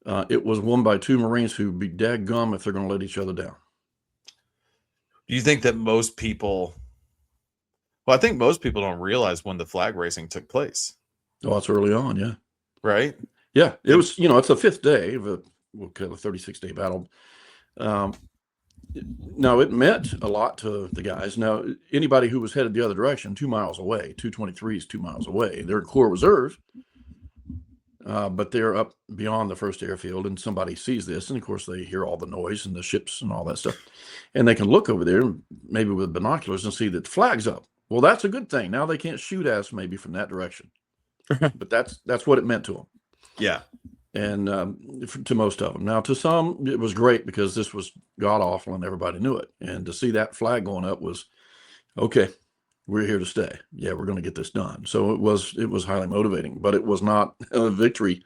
It was won by two Marines who'd be dadgum if they're going to let each other down. Do you think that most people? Well, I think most people don't realize when the flag raising took place. Oh, it's early on, yeah. Right? Yeah, it was, it's the fifth day of a 36-day battle. Now, it meant a lot to the guys. Now, anybody who was headed the other direction, 2 miles away, 223 is 2 miles away, they're in Corps Reserve, but they're up beyond the first airfield, and somebody sees this, and of course they hear all the noise and the ships and all that stuff, and they can look over there, maybe with binoculars, and see that the flag's up. Well, that's a good thing. Now they can't shoot at us maybe from that direction, but that's what it meant to them. Yeah. And to most of them. Now, to some, it was great because this was god awful and everybody knew it. And to see that flag going up was, okay, we're here to stay. Yeah, we're going to get this done. So it was highly motivating, but it was not a victory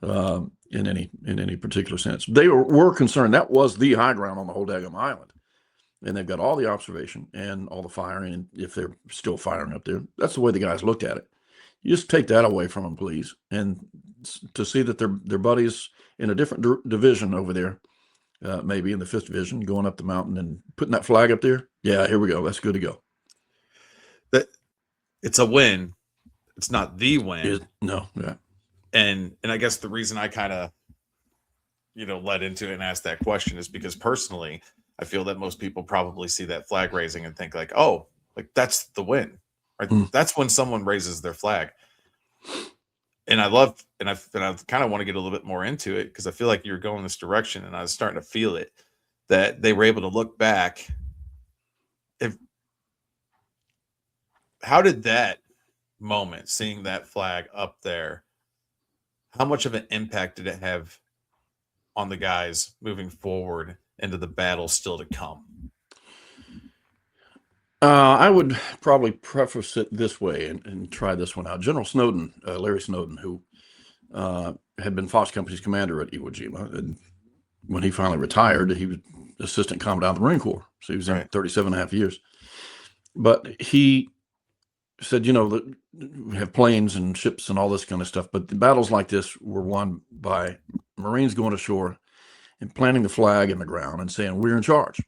in any particular sense. They were concerned that was the high ground on the whole daggum island, and they've got all the observation and all the firing. And if they're still firing up there, that's the way the guys looked at it. You just take that away from them, please. And to see that their buddies in a different division over there, maybe in the 5th Division, going up the mountain and putting that flag up there. Yeah, here we go. That's good to go. That it's a win. It's not the win. No, yeah. And I guess the reason I kind of, led into it and asked that question is because personally, I feel that most people probably see that flag raising and think like, oh, like that's the win. Right? That's when someone raises their flag. And I kind of want to get a little bit more into it because I feel like you're going this direction, and I was starting to feel it, that they were able to look back. How did that moment, seeing that flag up there, how much of an impact did it have on the guys moving forward into the battle still to come? I would probably preface it this way and try this one out. General Snowden, Larry Snowden, who had been Fox Company's commander at Iwo Jima, and when he finally retired, he was assistant commandant of the Marine Corps. So he was in 37 and a half years. But he said, that we have planes and ships and all this kind of stuff, but the battles like this were won by Marines going ashore and planting the flag in the ground and saying, we're in charge.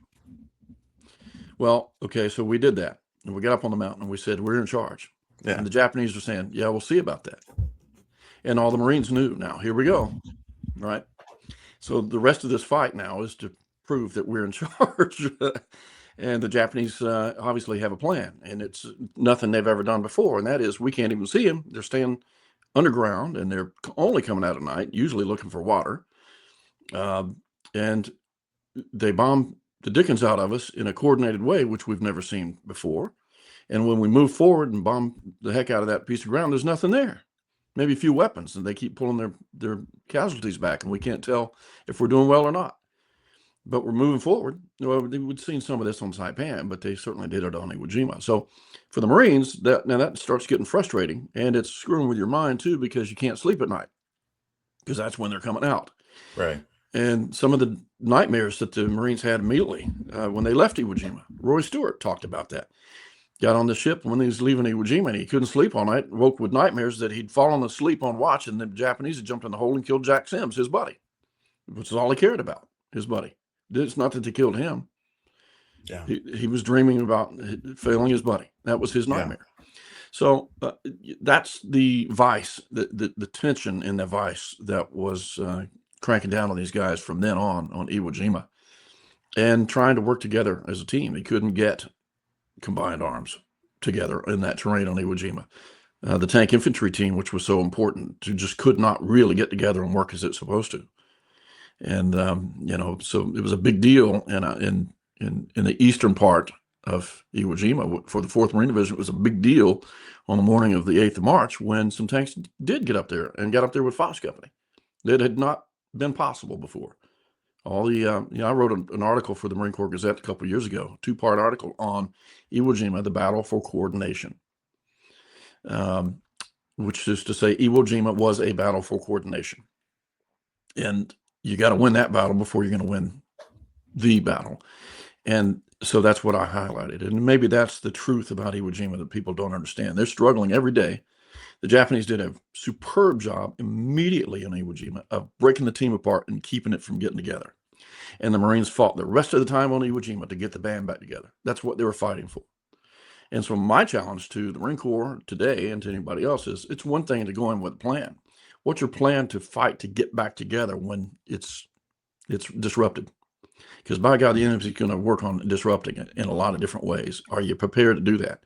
Well, okay, so we did that, and we got up on the mountain, and we said, we're in charge. Yeah. And the Japanese were saying, yeah, we'll see about that. And all the Marines knew, now, here we go, right? So the rest of this fight now is to prove that we're in charge. And the Japanese obviously have a plan, and it's nothing they've ever done before, and that is we can't even see them. They're staying underground, and they're only coming out at night, usually looking for water. And they bomb the dickens out of us in a coordinated way, which we've never seen before. And when we move forward and bomb the heck out of that piece of ground, there's nothing there. Maybe a few weapons, and they keep pulling their casualties back, and we can't tell if we're doing well or not. But we're moving forward. Well, we'd seen some of this on Saipan, but they certainly did it on Iwo Jima. So for the Marines, that starts getting frustrating, and it's screwing with your mind too, because you can't sleep at night, because that's when they're coming out. Right. And some of the nightmares that the Marines had immediately when they left Iwo Jima. Roy Stewart talked about that. Got on the ship when he was leaving Iwo Jima, and he couldn't sleep all night, woke with nightmares that he'd fallen asleep on watch, and the Japanese had jumped in the hole and killed Jack Sims, his buddy, which is all he cared about, his buddy. It's not that they killed him. Yeah. He was dreaming about failing his buddy. That was his nightmare. Yeah. So that's the vice, the tension in the vice that was cranking down on these guys from then on Iwo Jima, and trying to work together as a team. They couldn't get combined arms together in that terrain on Iwo Jima. The tank infantry team, which was so important, just could not really get together and work as it's supposed to. And so it was a big deal in the eastern part of Iwo Jima for the 4th Marine Division. It was a big deal on the morning of the 8th of March when some tanks did get up there and got up there with Fox Company. That had not been possible before. All the I wrote an article for the Marine Corps Gazette a couple of years ago, 2-part article on Iwo Jima, the battle for coordination, which is to say Iwo Jima was a battle for coordination. And you got to win that battle before you're going to win the battle. And so that's what I highlighted. And maybe that's the truth about Iwo Jima that people don't understand. They're struggling every day. The Japanese did a superb job immediately in Iwo Jima of breaking the team apart and keeping it from getting together. And the Marines fought the rest of the time on Iwo Jima to get the band back together. That's what they were fighting for. And so my challenge to the Marine Corps today and to anybody else is, it's one thing to go in with a plan. What's your plan to fight to get back together when it's disrupted? Because by God, the enemy's going to work on disrupting it in a lot of different ways. Are you prepared to do that?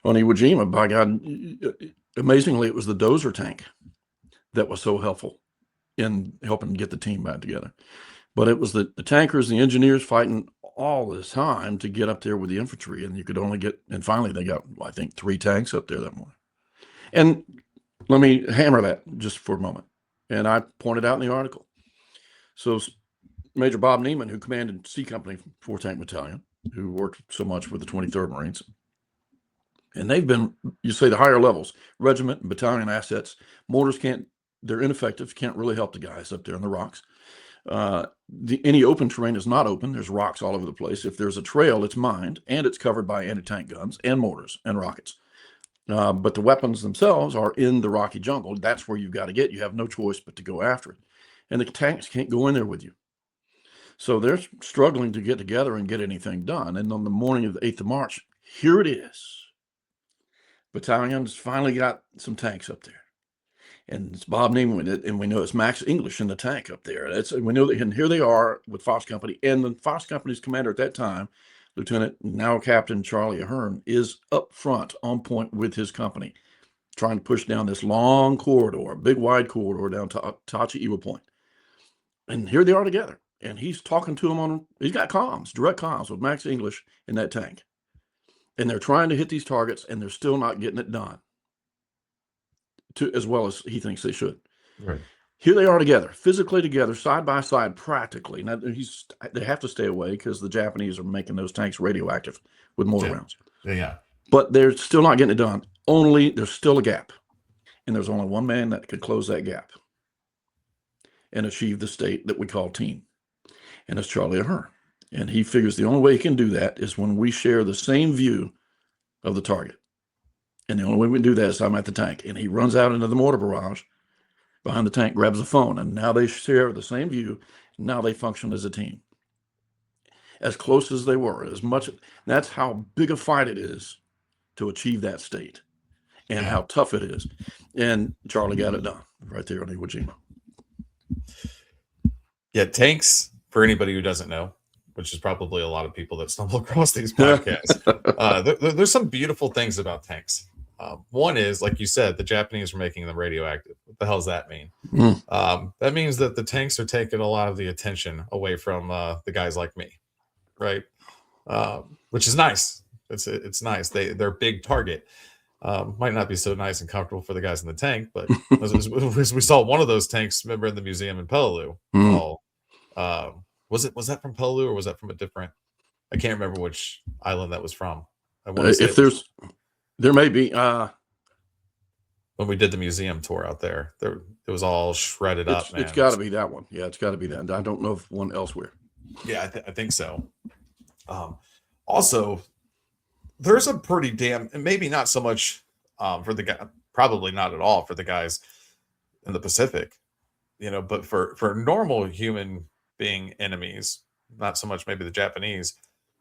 On Iwo Jima, by God, amazingly, it was the dozer tank that was so helpful in helping get the team back together. But it was the tankers, the engineers fighting all this time to get up there with the infantry. And you could only get, and finally they got, I think, 3 tanks up there that morning. And let me hammer that just for a moment. And I pointed out in the article. So Major Bob Neiman, who commanded C Company 4 Tank Battalion, who worked so much with the 23rd Marines, and they've been, you say the higher levels, regiment and battalion assets, mortars they're ineffective, can't really help the guys up there in the rocks. Any open terrain is not open. There's rocks all over the place. If there's a trail, it's mined, and it's covered by anti-tank guns and mortars and rockets. But the weapons themselves are in the rocky jungle. That's where you've got to get. You have no choice but to go after it. And the tanks can't go in there with you. So they're struggling to get together and get anything done. And on the morning of the 8th of March, here it is. Battalions finally got some tanks up there. And it's Bob Neiman, and we know it's Max English in the tank up there. We know that, and here they are with Fox Company. And the Fox Company's commander at that time, Lieutenant, now Captain Charlie Ahern, is up front on point with his company, trying to push down this long corridor, big wide corridor down to Tachi Iwo Point. And here they are together. And he's talking to them he's got comms, direct comms with Max English in that tank. And they're trying to hit these targets, and they're still not getting it done as well as he thinks they should. Right. Here they are together, physically together, side by side, practically. Now, they have to stay away because the Japanese are making those tanks radioactive with mortar rounds. Yeah. But they're still not getting it done. There's still a gap. And there's only one man that could close that gap and achieve the state that we call team. And it's Charlie Ahern. And he figures the only way he can do that is when we share the same view of the target. And the only way we can do that is I'm at the tank. And he runs out into the mortar barrage behind the tank, grabs a phone, and now they share the same view. Now they function as a team. As close as they were, as much. That's how big a fight it is to achieve that state and how tough it is. And Charlie got it done right there on Iwo Jima. Yeah, tanks, for anybody who doesn't know, which is probably a lot of people that stumble across these podcasts, there's some beautiful things about tanks. One is, like you said, the Japanese are making them radioactive. What the hell does that mean? That means that the tanks are taking a lot of the attention away from the guys like me, right? Which is nice. It's nice. They're a big target. Might not be so nice and comfortable for the guys in the tank, but as we saw one of those tanks, remember, in the museum in Peleliu. Was that from Peleliu or was that from a different? I can't remember which island that was from. There may be. When we did the museum tour out there, it was all shredded up. Man. It's got to be that one. Yeah, it's got to be that. I don't know if one elsewhere. Yeah, I think so. Also, there's a pretty damn, and maybe not so much for the guy, probably not at all for the guys in the Pacific, but for normal human being enemies, not so much maybe the Japanese.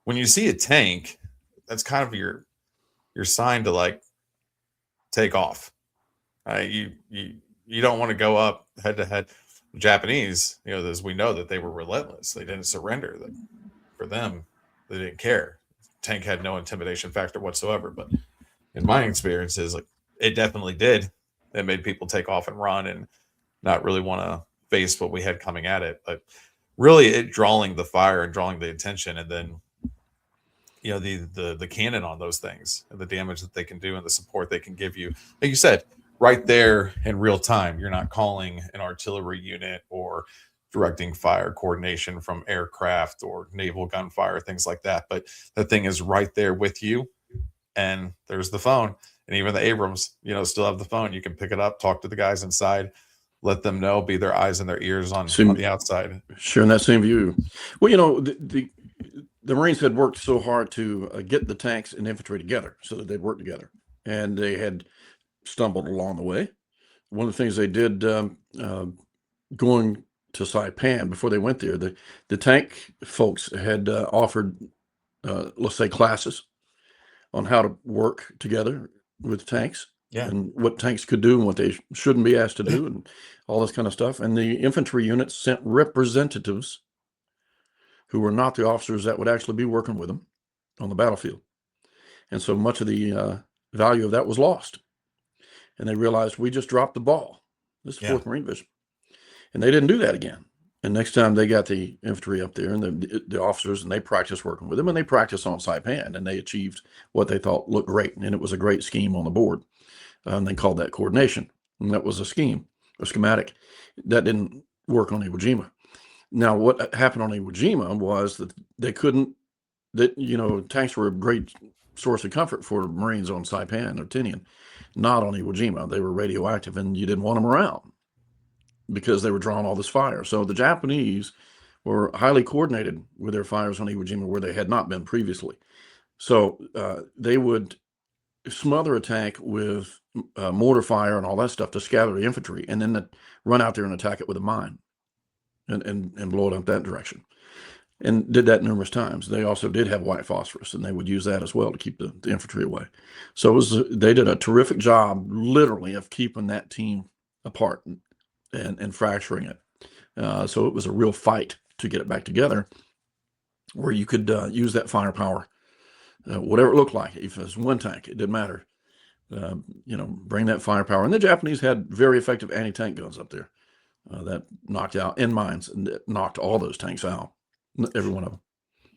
When you see a tank, that's kind of your sign to like take off. You don't want to go up head to head. Japanese, as we know that they were relentless. They didn't surrender. For them, they didn't care. Tank had no intimidation factor whatsoever. But in my experiences, like, it definitely did. It made people take off and run and not really want to face what we had coming at it. But really, it drawing the fire and drawing the attention, and then the cannon on those things and the damage that they can do and the support they can give you. Like you said, right there in real time. You're not calling an artillery unit or directing fire coordination from aircraft or naval gunfire, things like that. But the thing is right there with you, and there's the phone. And even the Abrams, still have the phone. You can pick it up, talk to the guys inside, let them know, be their eyes and their ears on the outside. Sharing that same view. Well, the Marines had worked so hard to get the tanks and infantry together so that they'd work together. And they had stumbled along the way. One of the things they did going to Saipan before they went there, the tank folks had offered, let's say, classes on how to work together with tanks Yeah. and what tanks could do and what they shouldn't be asked to do and all this kind of stuff. And the infantry units sent representatives who were not the officers that would actually be working with them on the battlefield. And so much of the value of that was lost. And they realized we just dropped the ball. This is 4th Marine Division. And they didn't do that again. And next time they got the infantry up there and the officers, and they practiced working with them, and they practiced on Saipan, and they achieved what they thought looked great. And it was a great scheme on the board. And they called that coordination. And that was a scheme, a schematic. That didn't work on Iwo Jima. Now, what happened on Iwo Jima was that they couldn't, tanks were a great source of comfort for Marines on Saipan or Tinian, not on Iwo Jima. They were radioactive, and you didn't want them around because they were drawing all this fire. So the Japanese were highly coordinated with their fires on Iwo Jima where they had not been previously. So they would smother a tank with mortar fire and all that stuff to scatter the infantry, and then run out there and attack it with a mine and blow it up that direction. And did that numerous times. They also did have white phosphorus, and they would use that as well to keep the infantry away. So they did a terrific job, literally, of keeping that team apart and fracturing it. So it was a real fight to get it back together, where you could use that firepower, whatever it looked like. If it was one tank, it didn't matter. Bring that firepower. And the Japanese had very effective anti-tank guns up there that knocked out in mines and knocked all those tanks out. Every one of them.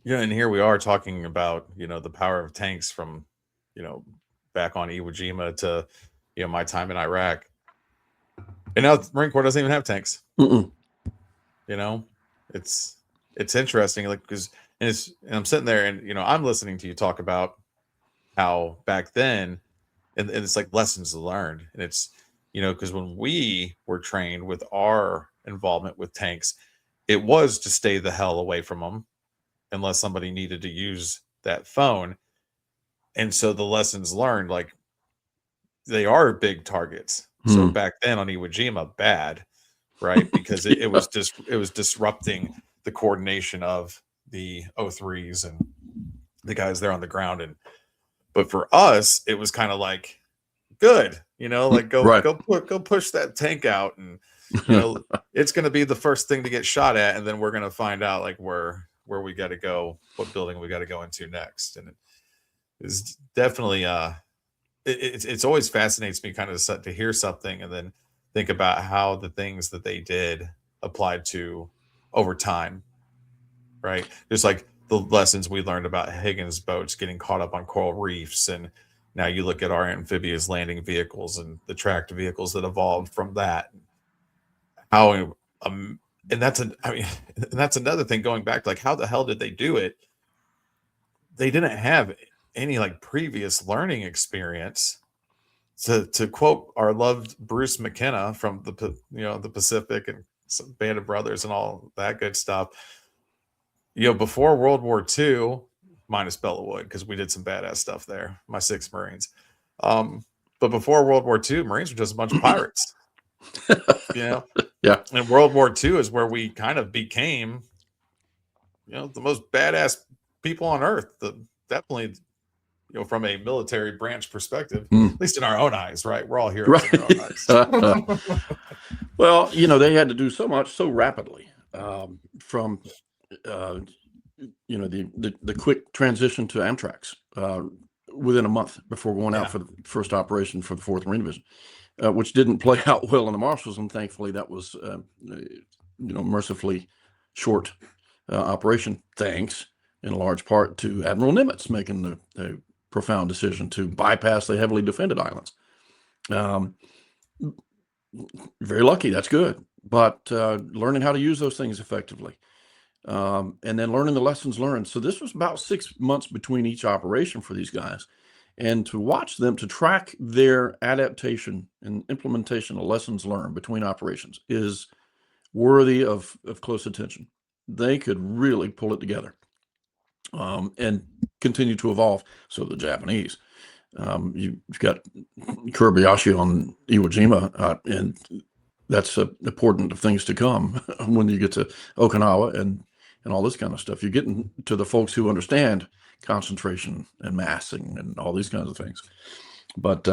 Yeah, and here we are talking about, the power of tanks from, back on Iwo Jima to, my time in Iraq. And now the Marine Corps doesn't even have tanks. Mm-mm. It's interesting, like, because and I'm sitting there and I'm listening to you talk about how back then, and it's like lessons learned, and it's because when we were trained with our involvement with tanks, it was to stay the hell away from them unless somebody needed to use that phone. And so the lessons learned, like, they are big targets. So back then on Iwo Jima, bad, right? Because it was disrupting the coordination of the O3s and the guys there on the ground. But for us, it was kind of like, good, like go push that tank out, and it's going to be the first thing to get shot at, and then we're going to find out like where we got to go, what building we got to go into next. And it is definitely it's always fascinates me kind of to hear something and then think about how the things that they did applied to over time, right? Just like the lessons we learned about Higgins boats getting caught up on coral reefs, and now you look at our amphibious landing vehicles and the tracked vehicles that evolved from that. How and that's another thing, going back to like, how the hell did they do it? They didn't have any like previous learning experience. To quote our loved Bruce McKenna from the Pacific and some Band of Brothers and all that good stuff, before World War II, minus Bellawood, because we did some badass stuff there, my 6 Marines. But before World War II, Marines were just a bunch of pirates. Yeah. And World War II is where we kind of became, the most badass people on earth. Definitely, from a military branch perspective, at least in our own eyes, right? We're all heroes in our own eyes. Well, they had to do so much so rapidly, from the quick transition to Amtrak's within a month before going out for the first operation for the 4th Marine Division, which didn't play out well in the Marshalls, and thankfully that was mercifully short operation, thanks in large part to Admiral Nimitz making the profound decision to bypass the heavily defended islands. Very lucky, that's good, but learning how to use those things effectively. And then learning the lessons learned. So this was about 6 months between each operation for these guys. And to watch them, to track their adaptation and implementation of lessons learned between operations is worthy of close attention. They could really pull it together and continue to evolve. So the Japanese. You've got Kobayashi on Iwo Jima, and that's important of things to come when you get to Okinawa and all this kind of stuff. You're getting to the folks who understand concentration and massing and all these kinds of things. But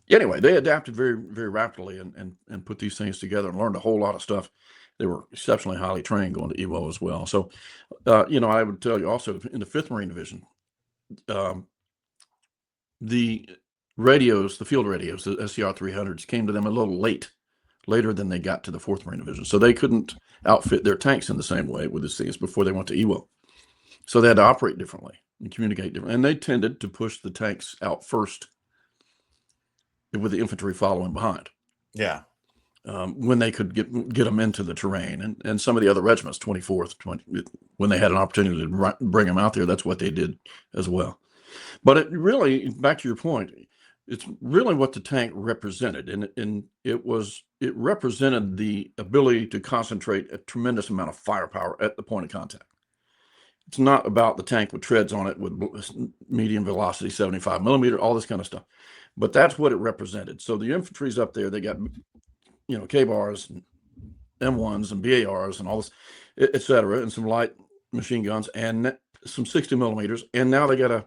anyway, they adapted very, very rapidly and put these things together and learned a whole lot of stuff. They were exceptionally highly trained going to Iwo as well. So, I would tell you also in the 5th Marine Division, the radios, the field radios, the SCR 300s came to them a little later than they got to the 4th Marine Division. So they couldn't outfit their tanks in the same way with these things before they went to Iwo. So they had to operate differently and communicate differently. And they tended to push the tanks out first with the infantry following behind. Yeah. When they could get them into the terrain. And some of the other regiments, 24th, when they had an opportunity to bring them out there, that's what they did as well. But it really, back to your point, it's really what the tank represented. And it represented the ability to concentrate a tremendous amount of firepower at the point of contact. It's not about the tank with treads on it with medium velocity, 75 millimeter, all this kind of stuff. But that's what it represented. So the infantry's up there, they got, K-bars and M1s and BARs and all this, et cetera, and some light machine guns and some 60 millimeters. And now they got a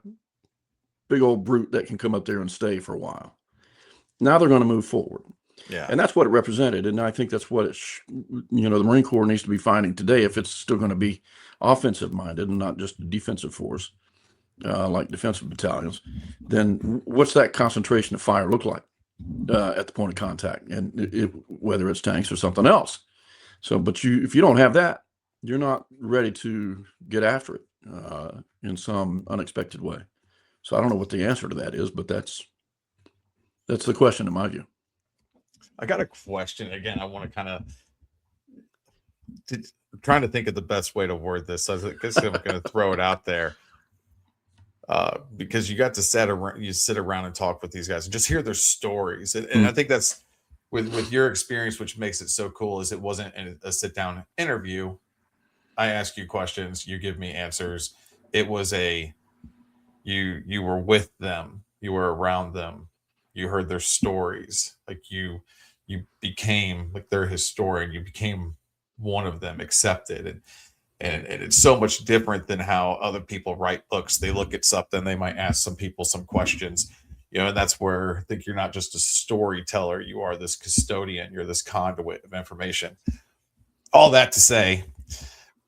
big old brute that can come up there and stay for a while. Now they're going to move forward. Yeah. And that's what it represented. And I think that's what the Marine Corps needs to be finding today if it's still going to be offensive minded and not just a defensive force, like defensive battalions. Then what's that concentration of fire look like at the point of contact, and whether it's tanks or something else? So, but if you don't have that, you're not ready to get after it in some unexpected way. So I don't know what the answer to that is, but that's the question in my view. I got a question again. I want to kind of trying to think of the best way to word this. So I guess I'm going to throw it out there because you got to sit around and talk with these guys and just hear their stories. And I think that's with your experience, which makes it so cool, is it wasn't a sit down interview. I ask you questions, you give me answers. It was you were with them, you were around them, you heard their stories, like you became like their historian, you became one of them, accepted. And it's so much different than how other people write books. They look at something, they might ask some people some questions, and that's where I think you're not just a storyteller, you are this custodian, you're this conduit of information. All that to say,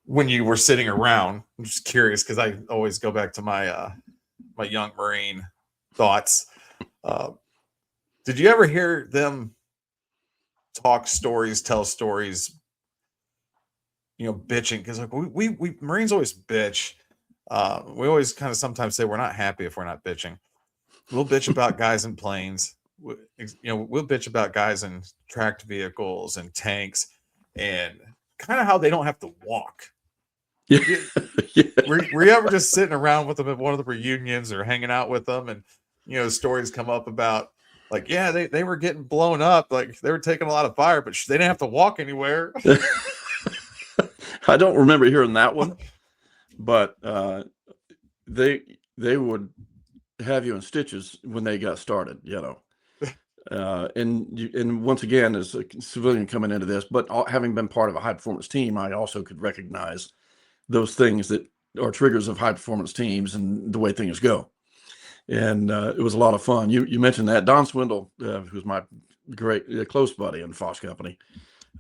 when you were sitting around, I'm just curious because I always go back to my my young Marine thoughts. Did you ever hear them talk stories, tell stories, bitching? Because like we Marines always bitch. We always kind of sometimes say we're not happy if we're not bitching. We'll bitch about guys in planes. We'll bitch about guys in tracked vehicles and tanks, and kind of how they don't have to walk. Yeah. Were you ever just sitting around with them at one of the reunions or hanging out with them, and stories come up about like, yeah, they were getting blown up, like they were taking a lot of fire, but they didn't have to walk anywhere. I don't remember hearing that one, but they would have you in stitches when they got started, and once again, as a civilian coming into this, but having been part of a high performance team, I also could recognize those things that are triggers of high performance teams and the way things go. And it was a lot of fun. You mentioned that Don Swindle, who's my great close buddy in Foss Company.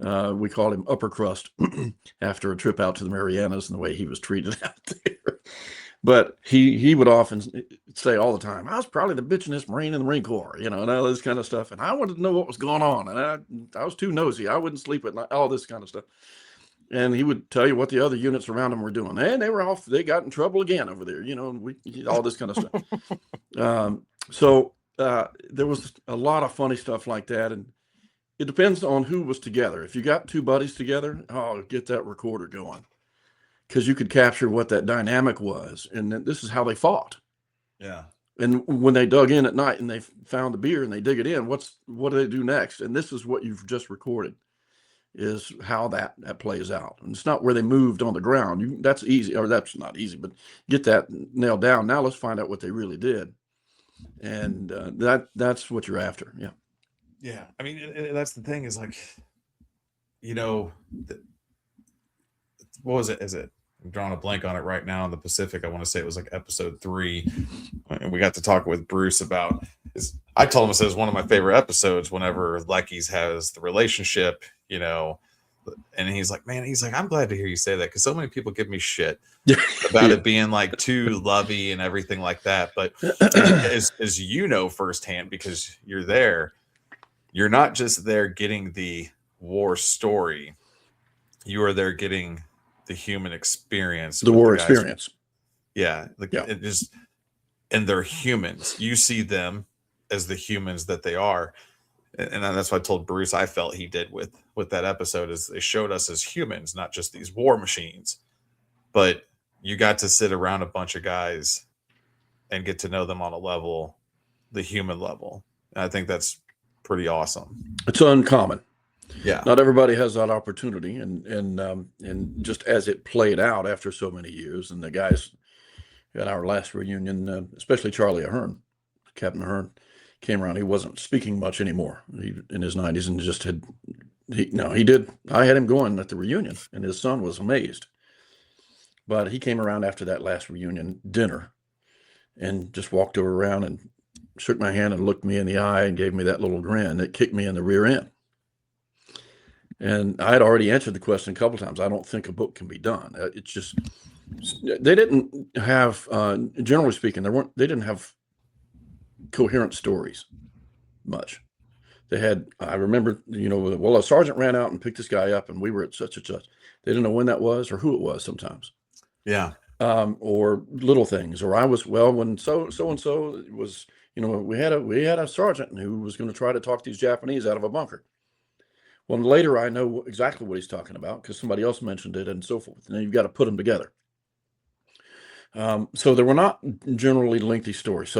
We called him Upper Crust after a trip out to the Marianas and the way he was treated out there. But he would often say all the time, I was probably the bitchingest Marine in the Marine Corps, and all this kind of stuff. And I wanted to know what was going on. And I was too nosy. I wouldn't sleep at night, all this kind of stuff. And he would tell you what the other units around him were doing. And they got in trouble again over there, all this kind of stuff. So there was a lot of funny stuff like that. And it depends on who was together. If you got two buddies together, get that recorder going, because you could capture what that dynamic was. And this is how they fought. Yeah. And when they dug in at night and they found the beer and they dig it in, what do they do next? And this is what you've just recorded, is how that plays out. And it's not where they moved on the ground. That's easy, or that's not easy, but get that nailed down. Now let's find out what they really did. And that's what you're after. Yeah. Yeah. I mean, that's the thing is like, you know, what was it? Is it? I'm drawing a blank on it right now in the Pacific. I want to say it was like episode 3, and we got to talk with Bruce about. I told him it was one of my favorite episodes. Whenever Lecky's has the relationship, you know, and he's like, man, he's like, I'm glad to hear you say that because so many people give me shit about it being like too lovey and everything like that. But as you know firsthand, because you're there, you're not just there getting the war story. You are there getting the human experience, the war experience. Yeah, like it just, and they're humans. You see them as the humans that they are, and that's what I told Bruce. I felt he did with that episode is they showed us as humans, not just these war machines. But you got to sit around a bunch of guys and get to know them on a level, the human level. And I think that's pretty awesome. It's uncommon. Yeah, not everybody has that opportunity, and just as it played out after so many years, and the guys at our last reunion, especially Charlie Ahern, Captain Ahern, came around. He wasn't speaking much anymore. He in his 90s, and just had he did. I had him going at the reunion, and his son was amazed. But he came around after that last reunion dinner, and just walked around and shook my hand and looked me in the eye and gave me that little grin that kicked me in the rear end. And I had already answered the question a couple of times. I don't think a book can be done. It's just they didn't have, generally speaking, they didn't have coherent stories much. They had, I remember, well, a sergeant ran out and picked this guy up, and we were at such and such. They didn't know when that was or who it was sometimes. Yeah. Or little things. Or I was, well, when so and so was, we had a sergeant who was going to try to talk these Japanese out of a bunker. Well, later I know exactly what he's talking about because somebody else mentioned it and so forth. And then you've got to put them together. So there were not generally lengthy stories.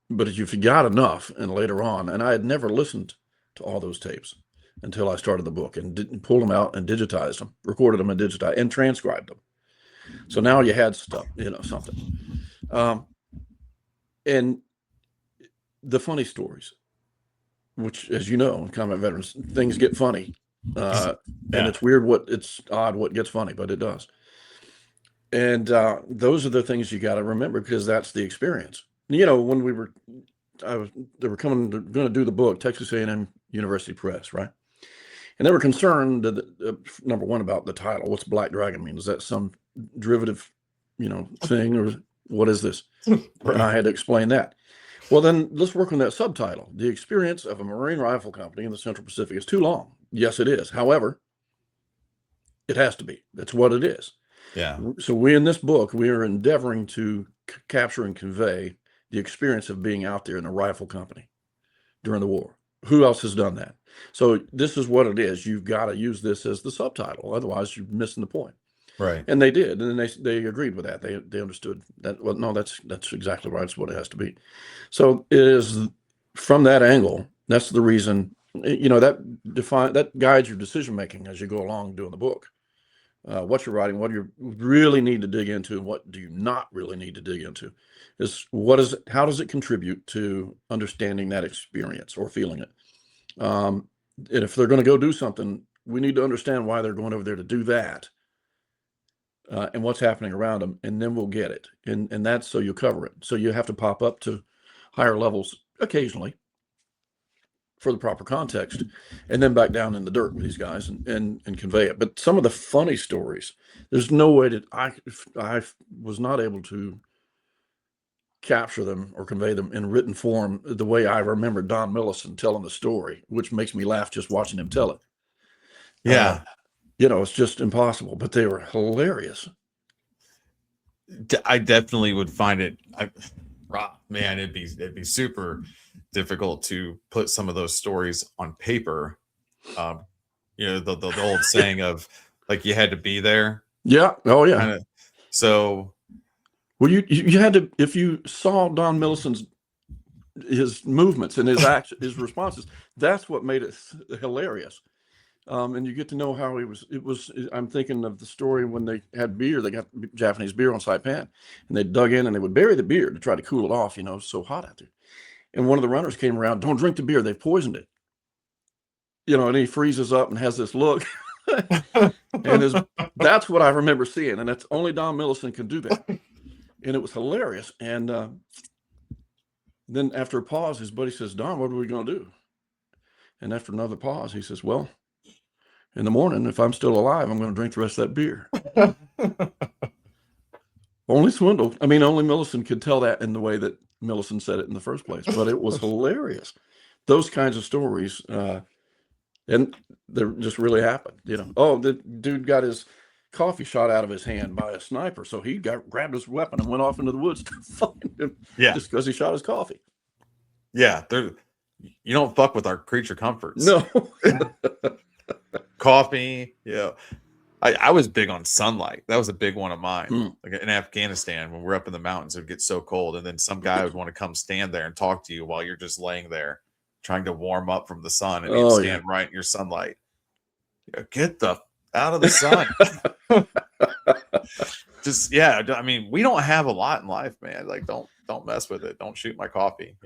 But if you got enough, and later on, and I had never listened to all those tapes until I started the book and didn't pull them out and digitized them, recorded them and digitized and transcribed them. So now you had stuff, something. And the funny stories, which, as you know, in combat veterans, things get funny. And it's weird it's odd what gets funny, but it does. And those are the things you got to remember because that's the experience. When they were going to do the book, Texas A&M University Press, right? And they were concerned that, number one, about the title. What's Black Dragon mean? Is that some derivative, thing, or what is this? Right. And I had to explain that. Well, then let's work on that subtitle. The experience of a Marine rifle company in the Central Pacific is too long. Yes, it is. However, it has to be. That's what it is. Yeah. So we, in this book, we are endeavoring to capture and convey the experience of being out there in a rifle company during the war. Who else has done that? So this is what it is. You've got to use this as the subtitle. Otherwise, you're missing the point. Right. And they did. And then they agreed with that. They understood that. Well, no, that's exactly right. It's what it has to be. So it is from that angle. That's the reason, that guides your decision-making as you go along doing the book. What you're writing, what you really need to dig into, and what do you not really need to dig into, is how does it contribute to understanding that experience or feeling it? And if they're going to go do something, we need to understand why they're going over there to do that, and what's happening around them, and then we'll get it. And that's so you cover it. So you have to pop up to higher levels occasionally for the proper context, and then back down in the dirt with these guys and convey it. But some of the funny stories, there's no way that I was not able to capture them or convey them in written form the way I remember Don Millison telling the story, which makes me laugh just watching him tell it. Yeah. It's just impossible, but they were hilarious. I definitely would find it, man, it'd be super difficult to put some of those stories on paper. The old saying of like you had to be there. Yeah. Oh yeah. Kinda, so well, you had to, if you saw Don Millison's his movements and his action, his responses, that's what made it hilarious. And you get to know how I'm thinking of the story when they had beer, they got Japanese beer on Saipan, and they dug in and they would bury the beer to try to cool it off. It's so hot out there. And one of the runners came around, don't drink the beer, they've poisoned it. And he freezes up and has this look. And that's what I remember seeing. And that's only Don Millicent can do that. And it was hilarious. And then after a pause, his buddy says, Don, what are we going to do? And after another pause, he says, well, in the morning, if I'm still alive, I'm going to drink the rest of that beer. Only Millicent could tell that in the way that Millicent said it in the first place. But it was hilarious. Those kinds of stories. And they just really happened. Oh, the dude got his coffee shot out of his hand by a sniper. So he grabbed his weapon and went off into the woods to find him. Yeah. Just because he shot his coffee. Yeah. You don't fuck with our creature comforts. No. Coffee. Yeah. I was big on sunlight. That was a big one of mine. Like in Afghanistan, when we're up in the mountains, it would get so cold. And then some guy would want to come stand there and talk to you while you're just laying there trying to warm up from the sun, and he'd stand right in your sunlight. Get the out of the sun. We don't have a lot in life, man. Like, don't mess with it. Don't shoot my coffee.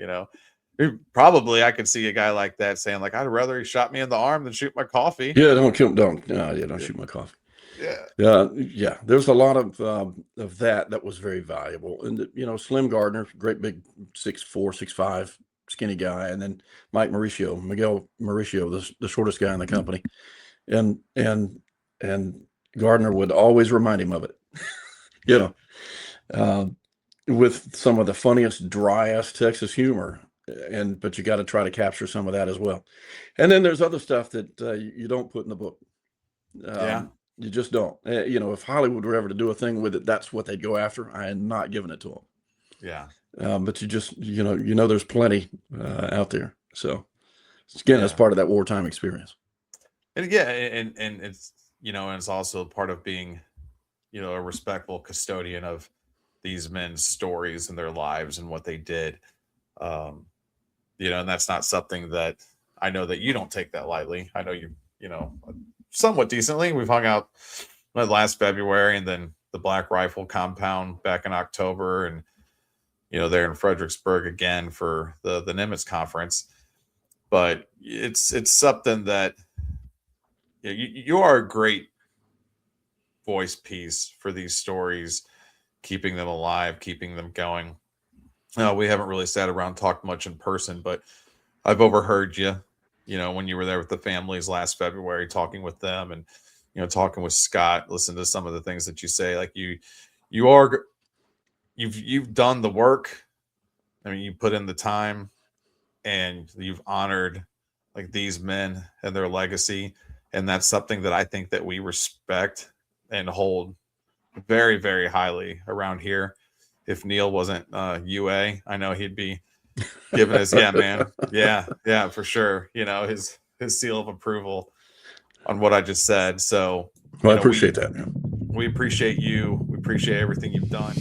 Probably I could see a guy like that saying, like, I'd rather he shot me in the arm than shoot my coffee. Yeah, don't shoot my coffee. Yeah. There's a lot of that was very valuable. And Slim Gardner, great big 6'4", 6'5", skinny guy, and then Miguel Mauricio, the shortest guy in the company, and Gardner would always remind him of it. With some of the funniest, driest Texas humor, but you got to try to capture some of that as well. And then there's other stuff that you don't put in the book. You just don't. If Hollywood were ever to do a thing with it, that's what they'd go after. I am not giving it to them. Yeah. But you just, there's plenty out there. So again, that's part of that wartime experience. And and it's, and it's also part of being, a respectful custodian of these men's stories and their lives and what they did. And that's not something that I know that you don't take that lightly. I know you, somewhat decently. We've hung out last February, and then the Black Rifle compound back in October, and there in Fredericksburg again for the Nimitz conference. But it's something that you are a great voice piece for these stories, keeping them alive, keeping them going. We haven't really sat around talked much in person, but I've overheard you, when you were there with the families last February, talking with them and, talking with Scott, listen to some of the things that you say. Like you've done the work. I mean, you put in the time, and you've honored like these men and their legacy. And that's something that I think that we respect and hold very, very highly around here. If Neil wasn't UA, I know he'd be giving us, man. Yeah, for sure. His seal of approval on what I just said. So I appreciate that, man. We appreciate you. We appreciate everything you've done.